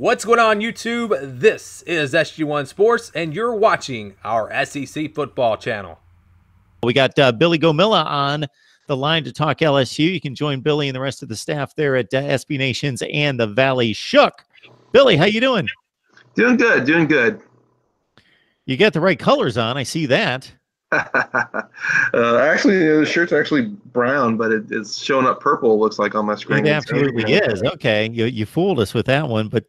What's going on, YouTube? This is SG1 Sports, and you're watching our SEC football channel. We got Billy Gomilla on the line to talk LSU. You can join Billy and the rest of the staff there at SB Nations and the Valley Shook. Billy, how you doing? Doing good, doing good. You got the right colors on. I see that. Actually, the shirt's actually brown, but it's showing up purple, looks like, on my screen. It absolutely is. Okay, you fooled us with that one. But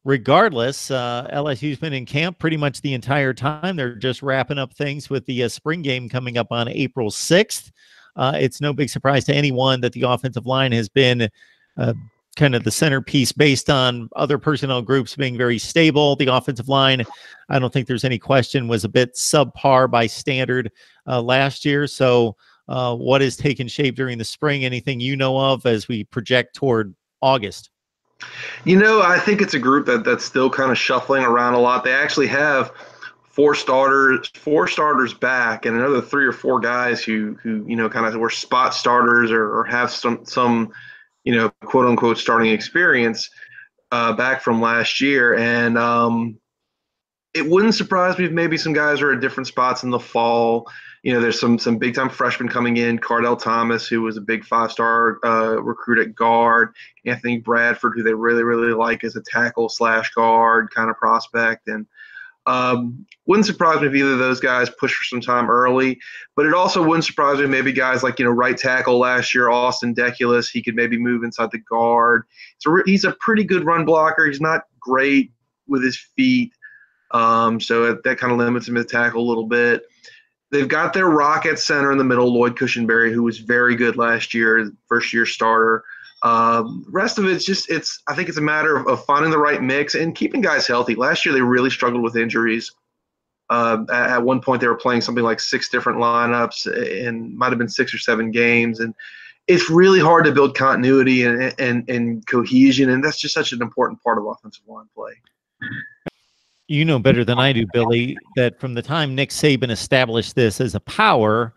regardless, LSU's been in camp pretty much the entire time. They're just wrapping up things with the spring game coming up on April 6th. It's no big surprise to anyone that the offensive line has been kind of the centerpiece based on other personnel groups being very stable. The offensive line, I don't think there's any question, was a bit subpar by standard last year. So what has taken shape during the spring? Anything you know of as we project toward August? You know, I think it's a group that's still kind of shuffling around a lot. They actually have four starters back, and another 3 or 4 guys who you know, kind of were spot starters or have some you know, quote unquote starting experience back from last year. And it wouldn't surprise me if maybe some guys are at different spots in the fall. You know, there's some big time freshmen coming in. Cardell Thomas, who was a big 5-star recruit at guard. Anthony Bradford, who they really like as a tackle / guard kind of prospect. And wouldn't surprise me if either of those guys push for some time early, but it also wouldn't surprise me if maybe guys like, you know, right tackle last year, Austin Deculus, he could maybe move inside the guard. So he's a pretty good run blocker. He's not great with his feet, so that kind of limits him to tackle a little bit. They've got their rock at center in the middle, Lloyd Cushenberry, who was very good last year, first-year starter. Rest of it's I think it's a matter of finding the right mix and keeping guys healthy. Last year they really struggled with injuries. At one point they were playing something like 6 different lineups and might have been 6 or 7 games, and it's really hard to build continuity and cohesion, and that's just such an important part of offensive line play. You know better than I do, Billy, that from the time Nick Saban established this as a power,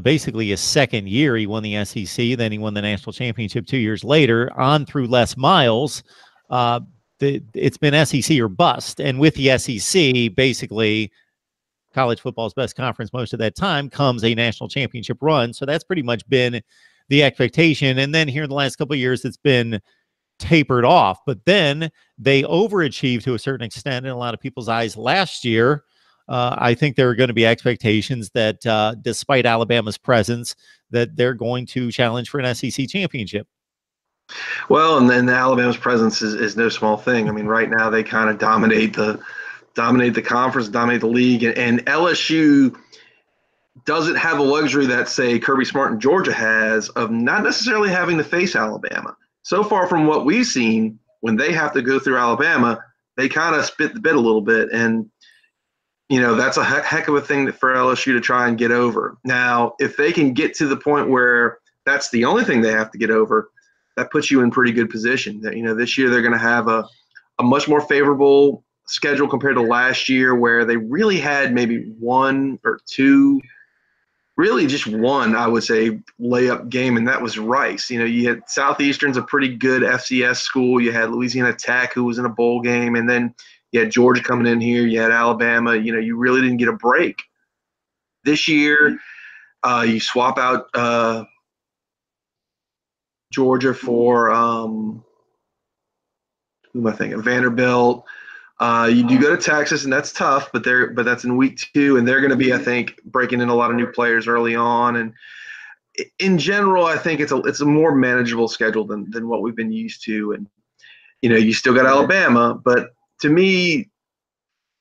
basically his second year, he won the SEC, then he won the national championship 2 years later, on through Les Miles. It's been SEC or bust. And with the SEC, basically, college football's best conference most of that time comes a national championship run. So that's pretty much been the expectation. And then here in the last couple of years, it's been tapered off. But then they overachieved to a certain extent in a lot of people's eyes last year. I think there are going to be expectations that despite Alabama's presence, that they're going to challenge for an SEC championship. Well, and then Alabama's presence is no small thing. I mean, right now they kind of dominate the conference, dominate the league, and LSU doesn't have the luxury that, say, Kirby Smart in Georgia has of not necessarily having to face Alabama. So far from what we've seen, when they have to go through Alabama, they kind of spit the bit a little bit, and you know, that's a heck of a thing for LSU to try and get over. Now, if they can get to the point where that's the only thing they have to get over, that puts you in pretty good position. You know, this year they're going to have a much more favorable schedule compared to last year, where they really had maybe 1 or 2, really just one, I would say, layup game, and that was Rice. You know, you had Southeastern's a pretty good FCS school. You had Louisiana Tech, who was in a bowl game, and then you had Georgia coming in here. You had Alabama. You know, you really didn't get a break. This year, you swap out Georgia for who am I thinking? Vanderbilt. You do go to Texas, and that's tough, but that's in week 2, and they're going to be, I think, breaking in a lot of new players early on. And in general, I think it's a more manageable schedule than what we've been used to. And you know, you still got Alabama, but to me,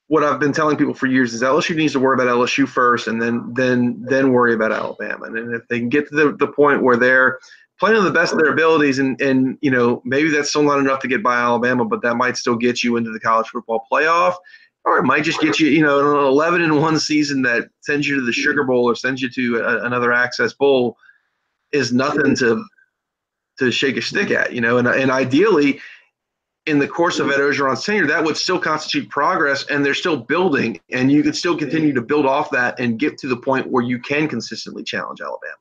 what I've been telling people for years is LSU needs to worry about LSU first, and then worry about Alabama. And if they can get to the point where they're playing to the best of their abilities, and you know, maybe that's still not enough to get by Alabama, but that might still get you into the college football playoff, or it might just get you, you know, an 11-1 season that sends you to the Sugar Bowl or sends you to another Access Bowl is nothing to shake a stick at, you know. And ideally, in the course of Ed Orgeron's tenure, that would still constitute progress, and they're still building, and you could still continue to build off that and get to the point where you can consistently challenge Alabama.